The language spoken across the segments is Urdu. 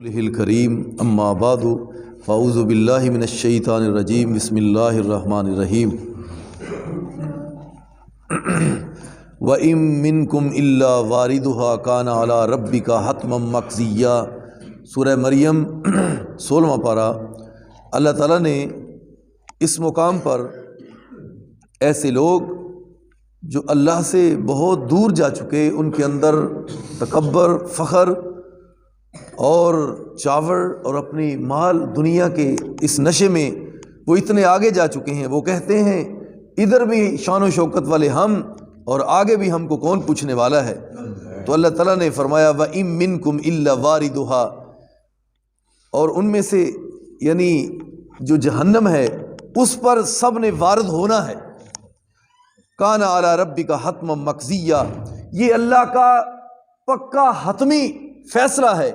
الکریم اما بعد فاعوذ باللہ من الشیطان الرجیم بسم اللہ الرحمن الرحیم وَإِن مِّنكُمْ إِلَّا وَارِدُهَا كَانَ عَلَى رَبِّكَ حَتْمًا مَّقْضِيًّا۔ سورہ مریم 16واں پارہ۔ اللہ تعالیٰ نے اس مقام پر ایسے لوگ جو اللہ سے بہت دور جا چکے، ان کے اندر تکبر، فخر اور چاور اور اپنی مال دنیا کے اس نشے میں وہ اتنے آگے جا چکے ہیں، وہ کہتے ہیں ادھر بھی شان و شوکت والے ہم اور آگے بھی ہم کو کون پوچھنے والا ہے۔ تو اللہ تعالیٰ نے فرمایا وَإِن مِّنكُمْ إِلَّا وَارِدُهَا، اور ان میں سے یعنی جو جہنم ہے اس پر سب نے وارد ہونا ہے۔ کان علی ربک حتما مقضیہ، یہ اللہ کا پکا حتمی فیصلہ ہے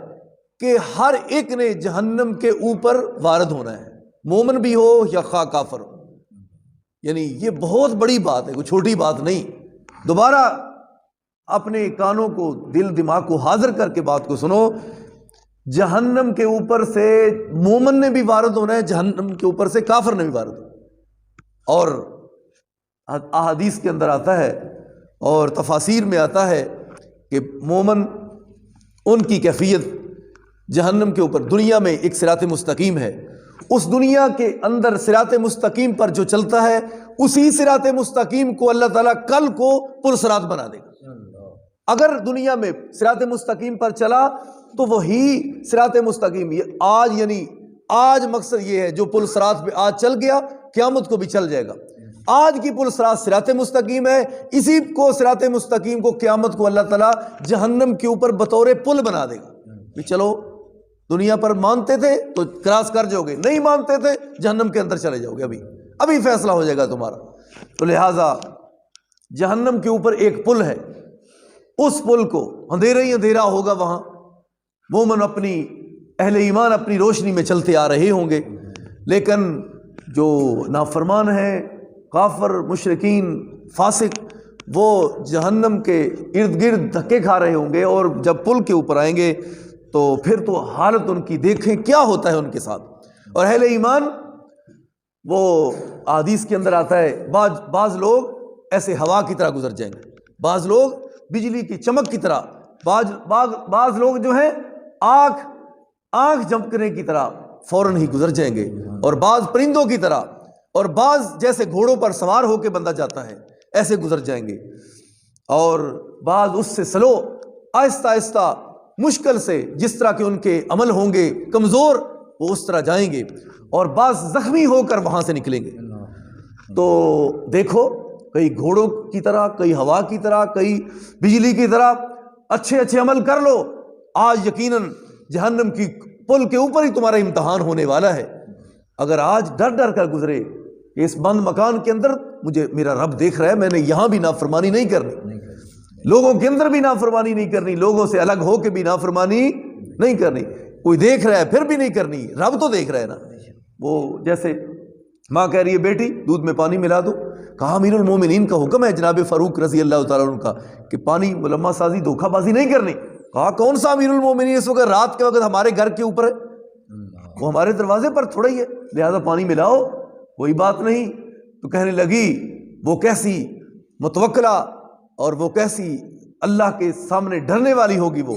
کہ ہر ایک نے جہنم کے اوپر وارد ہونا ہے، مومن بھی ہو یا خواہ کافر ہو۔ یعنی یہ بہت بڑی بات ہے، کوئی چھوٹی بات نہیں۔ دوبارہ اپنے کانوں کو، دل دماغ کو حاضر کر کے بات کو سنو، جہنم کے اوپر سے مومن نے بھی وارد ہونا ہے، جہنم کے اوپر سے کافر نے بھی وارد ہونا ہے۔ اور احادیث کے اندر آتا ہے اور تفاسیر میں آتا ہے کہ مومن ان کی کیفیت جہنم کے اوپر، دنیا میں ایک صراط مستقیم ہے، اس دنیا کے اندر صراط مستقیم پر جو چلتا ہے اسی صراط مستقیم کو اللہ تعالیٰ کل کو پل صراط بنا دے گا۔ اگر دنیا میں صراط مستقیم پر چلا تو وہی صراط مستقیم آج، یعنی آج مقصد یہ ہے جو پل صراط پہ آج چل گیا قیامت کو بھی چل جائے گا۔ آج کی پل صراط صراط مستقیم ہے، اسی کو صراط مستقیم کو قیامت کو اللہ تعالیٰ جہنم کے اوپر بطور پل بنا دے گا کہ چلو دنیا پر مانتے تھے تو کراس کر جاؤ گے، نہیں مانتے تھے جہنم کے اندر چلے جاؤ گے، ابھی فیصلہ ہو جائے گا تمہارا۔ تو لہٰذا جہنم کے اوپر ایک پل ہے، اس پل کو اندھیرا ہی اندھیرا ہوگا، وہاں مومن اپنی اہل ایمان اپنی روشنی میں چلتے آ رہے ہوں گے، لیکن جو نافرمان ہیں، کافر، مشرکین، فاسق، وہ جہنم کے ارد گرد دھکے کھا رہے ہوں گے، اور جب پل کے اوپر آئیں گے تو پھر تو حالت ان کی دیکھیں کیا ہوتا ہے ان کے ساتھ۔ اور اہل ایمان، وہ حدیث کے اندر آتا ہے بعض لوگ ایسے ہوا کی طرح گزر جائیں گے، بعض لوگ بجلی کی چمک کی طرح، بعض لوگ جو ہیں آنکھ جھپکنے کی طرح فوراً ہی گزر جائیں گے، اور بعض پرندوں کی طرح، اور بعض جیسے گھوڑوں پر سوار ہو کے بندہ جاتا ہے ایسے گزر جائیں گے، اور بعض اس سے سلو آہستہ آہستہ مشکل سے، جس طرح کے ان کے عمل ہوں گے کمزور، وہ اس طرح جائیں گے، اور بعض زخمی ہو کر وہاں سے نکلیں گے۔ تو دیکھو، کئی گھوڑوں کی طرح، کئی ہوا کی طرح، کئی بجلی کی طرح اچھے عمل کر لو، آج یقیناً جہنم کی پل کے اوپر ہی تمہارا امتحان ہونے والا ہے۔ اگر آج ڈر کر گزرے کہ اس بند مکان کے اندر مجھے میرا رب دیکھ رہا ہے، میں نے یہاں بھی نافرمانی نہیں کرنی، لوگوں کے اندر بھی نافرمانی نہیں کرنی، لوگوں سے الگ ہو کے بھی نافرمانی نہیں کرنی، کوئی دیکھ رہا ہے پھر بھی نہیں کرنی، رب تو دیکھ رہا ہے نا۔ وہ جیسے ماں کہہ رہی ہے بیٹی دودھ میں پانی ملا دو، کہا امیر المومنین کا حکم ہے جناب فاروق رضی اللہ تعالیٰ عنہ کا کہ پانی ملما سازی، دھوکہ بازی نہیں کرنی۔ کہا کون سا امیر المومنین، اس وقت رات کے وقت ہمارے گھر کے اوپر ہے، وہ ہمارے دروازے پر تھوڑا ہی ہے، لہذا پانی ملاؤ، کوئی بات نہیں۔ تو کہنے لگی وہ کیسی متوکلہ اور وہ کیسی اللہ کے سامنے ڈرنے والی ہوگی وہ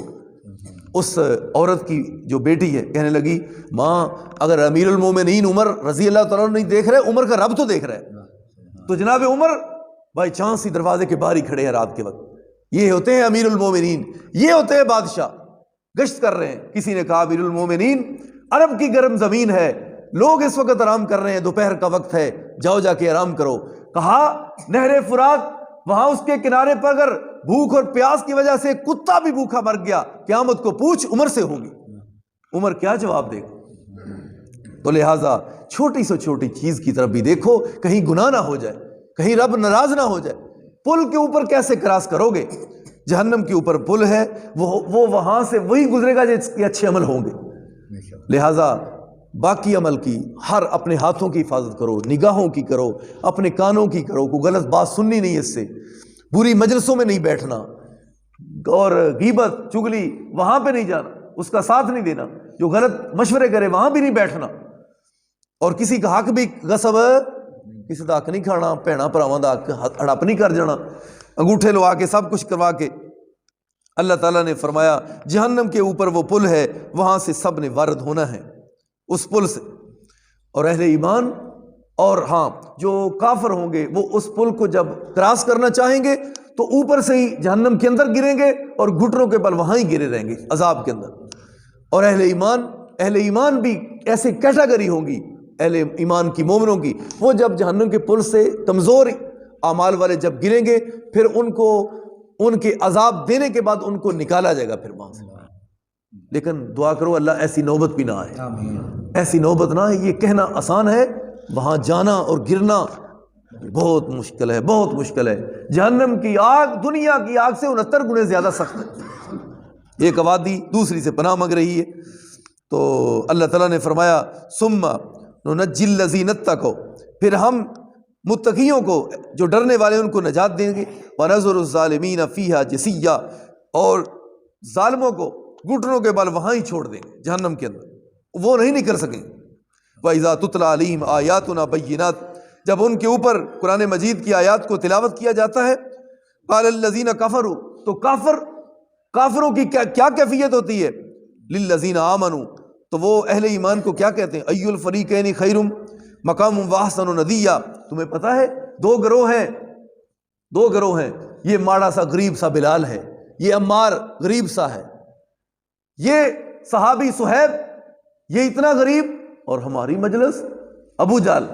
اس عورت کی جو بیٹی ہے، کہنے لگی ماں اگر امیر المومنین عمر رضی اللہ تعالیٰ نہیں دیکھ رہے، عمر کا رب تو دیکھ رہا ہے۔ تو جناب عمر بھائی چانس ہی دروازے کے باہر ہی کھڑے ہیں رات کے وقت، یہ ہوتے ہیں امیر المومنین، یہ ہوتے ہیں بادشاہ، گشت کر رہے ہیں۔ کسی نے کہا امیر المومنین عرب کی گرم زمین ہے، لوگ اس وقت آرام کر رہے ہیں، دوپہر کا وقت ہے، جاؤ جا کے آرام کرو۔ کہا نہر فرات، وہاں اس کے کنارے پر اگر بھوک اور پیاس کی وجہ سے کتا بھی بھوکا مر گیا، قیامت کو پوچھ عمر سے ہوگی، عمر کیا جواب دے گا؟ تو لہٰذا چھوٹی سے چھوٹی چیز کی طرف بھی دیکھو، کہیں گناہ نہ ہو جائے، کہیں رب ناراض نہ ہو جائے۔ پل کے اوپر کیسے کراس کرو گے؟ جہنم کے اوپر پل ہے، وہ وہاں سے وہی گزرے گا جس کے اچھے عمل ہوں گے۔ لہٰذا باقی عمل کی ہر اپنے ہاتھوں کی حفاظت کرو، نگاہوں کی کرو، اپنے کانوں کی کرو، کوئی غلط بات سننی نہیں، اس سے بری مجلسوں میں نہیں بیٹھنا، اور غیبت چگلی وہاں پہ نہیں جانا، اس کا ساتھ نہیں دینا۔ جو غلط مشورے کرے وہاں بھی نہیں بیٹھنا، اور کسی کا حق بھی غصب، کسی کا حق نہیں کھانا، بھیڑاں بھراواں دا حق ہڑپ نہیں کر جانا، انگوٹھے لوا کے سب کچھ کروا کے۔ اللہ تعالیٰ نے فرمایا جہنم کے اوپر وہ پل ہے، وہاں سے سب نے وارد ہونا ہے اس پل سے، اور اہل ایمان اور ہاں جو کافر ہوں گے وہ اس پل کو جب کراس کرنا چاہیں گے تو اوپر سے ہی جہنم کے اندر گریں گے اور گھٹنوں کے بل وہاں ہی گرے رہیں گے عذاب کے اندر۔ اور اہل ایمان بھی ایسے کیٹیگری ہوں گی اہل ایمان کی، مومنوں کی، وہ جب جہنم کے پل سے کمزور اعمال والے جب گریں گے پھر ان کے عذاب دینے کے بعد ان کو نکالا جائے گا پھر وہاں سے۔ لیکن دعا کرو اللہ ایسی نوبت بھی نہ آئے، ایسی نوبت نہ آئے۔ یہ کہنا آسان ہے، وہاں جانا اور گرنا بہت مشکل ہے، بہت مشکل ہے۔ جہنم کی آگ دنیا کی آگ سے 69 گنے زیادہ سخت ہے۔ ایک آبادی دوسری سے پناہ مانگ رہی ہے، تو اللہ تعالیٰ نے فرمایا ثم ننجی الذین اتقوا، پھر ہم متقیوں کو جو ڈرنے والے ان کو نجات دیں گے، ونذر الظالمین فیہا جثیا، اور ظالموں کو گھٹنوں کے بل وہاں ہی چھوڑ دیں گے جہنم کے اندر، وہ نہیں نکل سکیں۔ وَإِذَا تُتْلَىٰ عَلَيْهِمْ آيَاتُنَا بَيِّنَاتٍ، جب ان کے اوپر قرآن مجید کی آیات کو تلاوت کیا جاتا ہے، قَالَ الَّذِينَ كَفَرُوا، تو کافروں کی کیا کیفیت ہوتی ہے؟ لِلَّذِينَ آمَنُوا، تو وہ اہل ایمان کو کیا کہتے ہیں؟ أَيُّ الْفَرِيقَيْنِ خَيْرٌ مَقَامٌ وَأَحْسَنُ نَدِيًّا، تمہیں پتہ ہے دو گروہ ہیں، یہ ماڑا سا غریب سا بلال ہے، یہ عمار غریب سا ہے، یہ صحابی صہیب یہ اتنا غریب، اور ہماری مجلس ابو جہل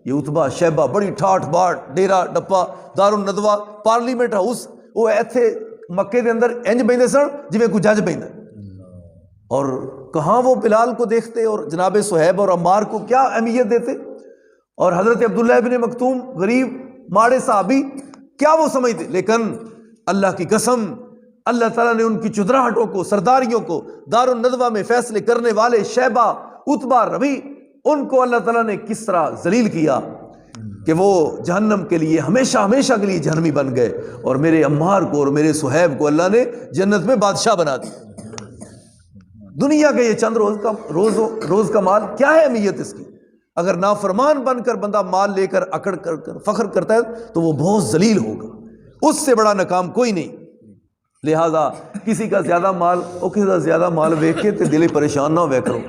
یہ اتبا شیبہ بڑی ٹھاٹھ باٹ ڈیرا ڈپا دارالندوہ پارلیمنٹ ہاؤس، وہ ایتھے مکے دے اندر انج بیندے سن جویں کوئی جج بیندا، اور کہاں وہ بلال کو دیکھتے اور جناب صہیب اور عمار کو کیا اہمیت دیتے، اور حضرت عبداللہ ابن مکتوم غریب ماڑے صحابی کیا وہ سمجھتے۔ لیکن اللہ کی قسم اللہ تعالیٰ نے ان کی چدراہٹوں کو، سرداریوں کو، دارالندوہ میں فیصلے کرنے والے شیبہ اتبا ربی، ان کو اللہ تعالیٰ نے کس طرح ذلیل کیا کہ وہ جہنم کے لیے ہمیشہ ہمیشہ کے لیے جہنمی بن گئے، اور میرے عمار کو اور میرے صہیب کو اللہ نے جنت میں بادشاہ بنا دیا۔ دنیا کے یہ چند روز کا مال کیا ہے اہمیت اس کی؟ اگر نافرمان بن کر بندہ مال لے کر اکڑ کر فخر کرتا ہے تو وہ بہت ذلیل ہوگا، اس سے بڑا ناکام کوئی نہیں۔ لہذا کسی کا زیادہ مال اور کسی کا زیادہ مال ویکھ کے تے دل پریشان نہ ہویا کرو،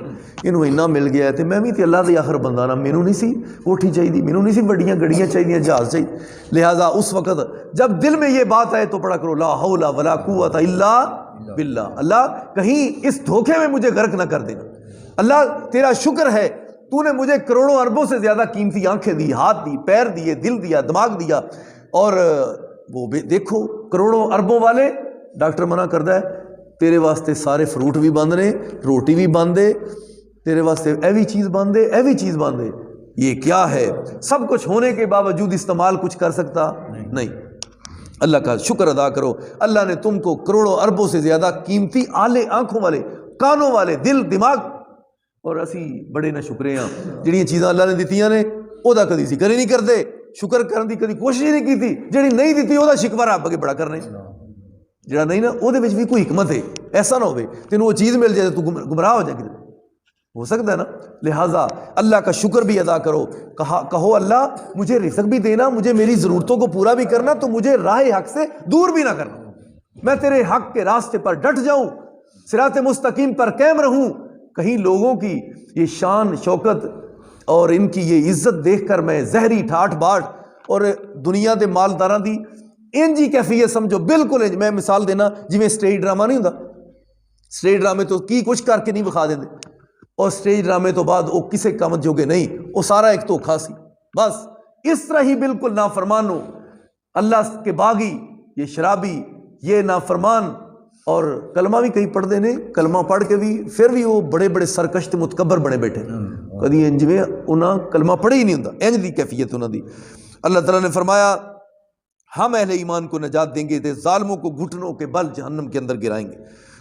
انہوں اتنا مل گیا ہے تے میں بھی تے اللہ دے آخر بندہ نا، مینوں نہیں سی کوٹھی چاہیے، مینوں نہیں سی بڑیاں گڑیاں چاہیے، جہاز چاہیے۔ لہذا اس وقت جب دل میں یہ بات آئے تو پڑھا کرو لا حول ولا قوت الا باللہ، اللہ کہیں اس دھوکے میں مجھے غرق نہ کر دینا، اللہ تیرا شکر ہے تو نے مجھے کروڑوں اربوں سے زیادہ قیمتی آنکھیں دی، ہاتھ دی، پیر دیے، دل دیا، دماغ دیا، اور وہ دیکھو کروڑوں اربوں والے ڈاکٹر منع کرتا ہے تیرے واسطے سارے فروٹ بھی بند نے، روٹی بھی بند ہے، تیرے واسطے ایوی چیز بند ہے، ایوی چیز بند ہے۔ یہ کیا ہے؟ سب کچھ ہونے کے باوجود استعمال کچھ کر سکتا نہیں۔ اللہ کا شکر ادا کرو، اللہ نے تم کو کروڑوں اربوں سے زیادہ قیمتی آلے آنکھوں والے، کانوں والے، دل، دماغ، اور اسی بڑے نہ شکرے ہاں جہڑیاں چیزاں اللہ نے دتیاں نے وہ کدی ذکر ہی نہیں کرتے، شکر کرنے کی کدی کوشش ہی نہیں کی، جہی نہیں دیتی وہ شکوہ رب اگے بڑا کرنے، جڑا نہیں نا وہ بھی کوئی حکمت ہے، ایسا نہ ہوئے تینوں وہ چیز مل جائے تو گمراہ ہو جائے گی، ہو سکتا ہے نا۔ لہٰذا اللہ کا شکر بھی ادا کرو، کہو اللہ مجھے رزق بھی دینا، مجھے میری ضرورتوں کو پورا بھی کرنا، تو مجھے راہ حق سے دور بھی نہ کرنا، میں تیرے حق کے راستے پر ڈٹ جاؤں، صراط مستقیم پر قائم رہوں۔ کہیں لوگوں کی یہ شان شوکت اور ان کی یہ عزت دیکھ کر میں زہری ٹھاٹھ باٹ اور دنیا دے مالداراں دی انجی کیفیت سمجھو، بالکل انج۔ میں مثال دینا جویں سٹیج ڈرامہ نہیں ہوندا، سٹیج ڈرامے تو کی کچھ کر کے نہیں بکھا دیندے، اور سٹیج ڈرامے تو بعد وہ کسے کام جوگے نہیں، وہ سارا ایک دھوکھا سی، بس اس طرح ہی بالکل نافرمانو، اللہ کے باغی، یہ شرابی، یہ نافرمان، اور کلمہ بھی کئی پڑھ دینے، کلمہ پڑھ کے بھی پھر بھی وہ بڑے بڑے سرکشت متکبر بنے بیٹھے، کدی انج میں انہاں کلمہ پڑھی ہی نہیں ہوندا، انج دی کیفیت انہاں دی۔ اللہ تعالیٰ نے فرمایا ہم اہل ایمان کو نجات دیں گے، ظالموں کو گھٹنوں کے بل جہنم کے اندر گرائیں گے۔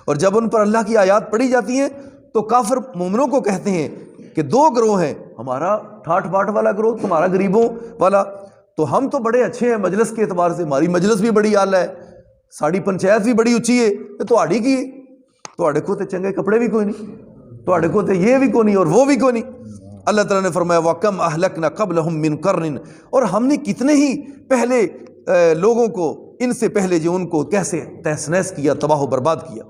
اور جب ان پر اللہ کی آیات پڑھی جاتی ہیں تو کافر مومنوں کو کہتے ہیں کہ دو گروہ ہیں، ہمارا ٹھاٹ باٹ والا گروہ، تمہارا غریبوں والا، تو ہم تو بڑے اچھے ہیں مجلس کے اعتبار سے، ہماری مجلس بھی بڑی اعلیٰ ہے، ساڑی پنچایت بھی بڑی اچھی ہے، تہاڑی کی تہاڑے کو تے چنگے کپڑے بھی کوئی نہیں، تواڈے کو تے یہ بھی کو نہیں اور وہ بھی کو نہیں۔ اللہ تعالیٰ نے فرمایا وَكَمْ أَهْلَكْنَا قَبْلَهُمْ مِنْ قَرْنٍ، اور ہم نے کتنے ہی پہلے لوگوں کو ان سے پہلے جو ان کو کیسے تہس نہس کیا، تباہ و برباد کیا۔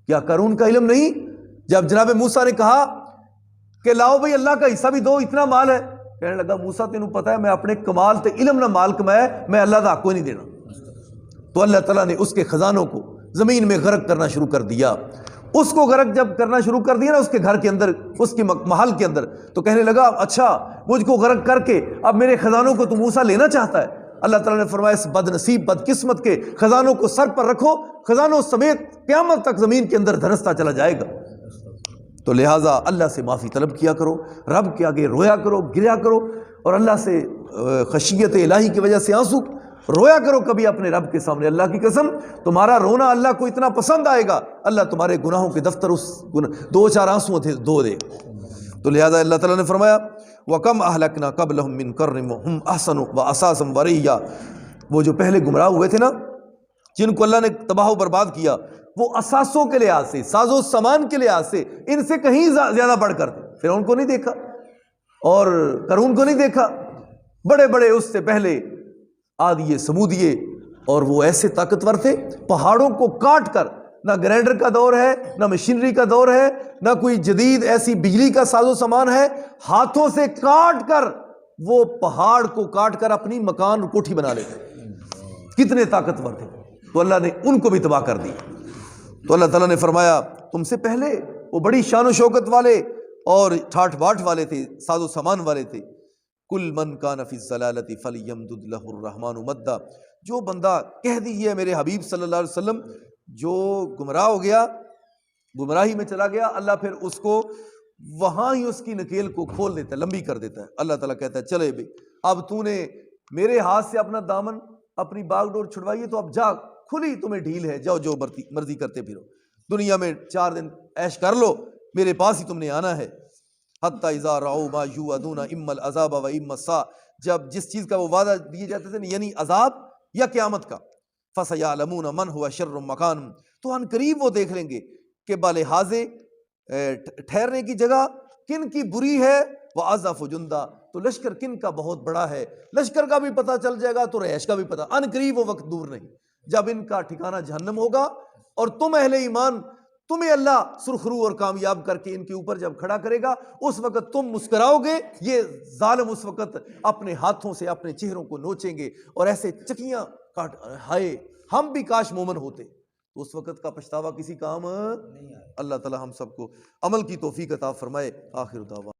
کیا قارون کا علم نہیں؟ جب جناب موسیٰ نے کہا کہ لاؤ بھئی اللہ کا حصہ بھی دو، اتنا مال ہے، کہنے لگا موسیٰ تینوں پتہ ہے میں اپنے کمال تے علم نہ مال کمایا، میں اللہ دا حق کوئی نہیں دینا۔ تو اللہ تعالیٰ نے اس کے خزانوں کو زمین میں غرق کرنا شروع کر دیا۔ اس کو غرق جب کرنا شروع کر دیا نا اس کے گھر کے اندر، اس کے محل کے اندر، تو کہنے لگا اچھا مجھ کو غرق کر کے اب میرے خزانوں کو تو موسیٰ لینا چاہتا ہے۔ اللہ تعالیٰ نے فرمایا اس بد نصیب بد قسمت کے خزانوں کو سر پر رکھو، خزانوں سمیت قیامت تک زمین کے اندر دھنستا چلا جائے گا۔ تو لہٰذا اللہ سے معافی طلب کیا کرو، رب کے آگے رویا کرو، گریا کرو، اور اللہ سے خشیت الہی کی وجہ سے آنسو رویا کرو کبھی اپنے رب کے سامنے۔ اللہ کی قسم تمہارا رونا اللہ کو اتنا پسند آئے گا، اللہ تمہارے گناہوں کے دفتر اس دو چار آنسوں تھے دھو دے۔ تو لہٰذا اللہ تعالیٰ نے فرمایا وَكَمْ أَهْلَكْنَا قَبْلَهُمْ مِنْ قَرْنٍ وَهُمْ أَحْسَنُ وَأَسَاسًا وَرِئِيًّا، وہ جو پہلے گمراہ ہوئے تھے نا، جن کو اللہ نے تباہ و برباد کیا، وہ اساسوں کے لحاظ سے، ساز و سامان کے لحاظ سے ان سے کہیں زیادہ بڑھ کر تھے۔ فرعون کو نہیں دیکھا اور قارون کو نہیں دیکھا، بڑے بڑے اس سے پہلے عادیے سمودیے، اور وہ ایسے طاقتور تھے پہاڑوں کو کاٹ کر، نہ گرینڈر کا دور ہے، نہ مشینری کا دور ہے، نہ کوئی جدید ایسی بجلی کا ساز و سامان ہے، ہاتھوں سے کاٹ کر وہ پہاڑ کو کاٹ کر اپنی مکان کوٹھی بنا لیتے، کتنے طاقتور تھے۔ تو اللہ نے ان کو بھی تباہ کر دی۔ تو اللہ تعالیٰ نے فرمایا تم سے پہلے وہ بڑی شان و شوکت والے اور ٹھاٹ باٹ والے تھے، ساز و سامان والے تھے۔ کل من کان فی الضلالۃ فلیمدد لہ الرحمن مدا، جو بندہ کہہ دیجیے میرے حبیب صلی اللہ علیہ وسلم جو گمراہ ہو گیا، گمراہی میں چلا گیا، اللہ پھر اس کو وہاں ہی اس کی نکیل کو کھول دیتا ہے، لمبی کر دیتا ہے۔ اللہ تعالیٰ کہتا ہے چلے بھائی اب تو نے میرے ہاتھ سے اپنا دامن اپنی باغ ڈور چھڑوائی ہے، تو اب جا، کھلی تمہیں ڈھیل ہے، جاؤ جو مرضی کرتے پھرو، دنیا میں 4 دن عیش کر لو، میرے پاس ہی تم نے آنا ہے۔ حتی اذا رعوا ما یوعدون اما العذاب و اما الساعۃ، جب جس چیز کا وہ وعدہ دیے جاتے تھے یعنی عذاب یا قیامت کا، فسیعلمون من هو شر مکان، تو ان قریب وہ دیکھ لیں گے کہ بالحاظ ٹھہرنے کی جگہ کن کی بری ہے، واضعف جندا، تو لشکر کن کا بہت بڑا ہے، لشکر کا بھی پتہ چل جائے گا تو رہائش کا بھی پتہ، ان قریب وہ وقت دور نہیں جب ان کا ٹھکانہ جہنم ہوگا، اور تم اہل ایمان تمہیں اللہ سرخرو اور کامیاب کر کے ان کے اوپر جب کھڑا کرے گا، اس وقت تم مسکراؤ گے، یہ ظالم اس وقت اپنے ہاتھوں سے اپنے چہروں کو نوچیں گے اور ایسے چکیاں کاٹ، ہائے ہم بھی کاش مومن ہوتے، تو اس وقت کا پچھتاوا کسی کام نہیں آئے۔ اللہ تعالی ہم سب کو عمل کی توفیق عطا فرمائے۔ آخر دعوانا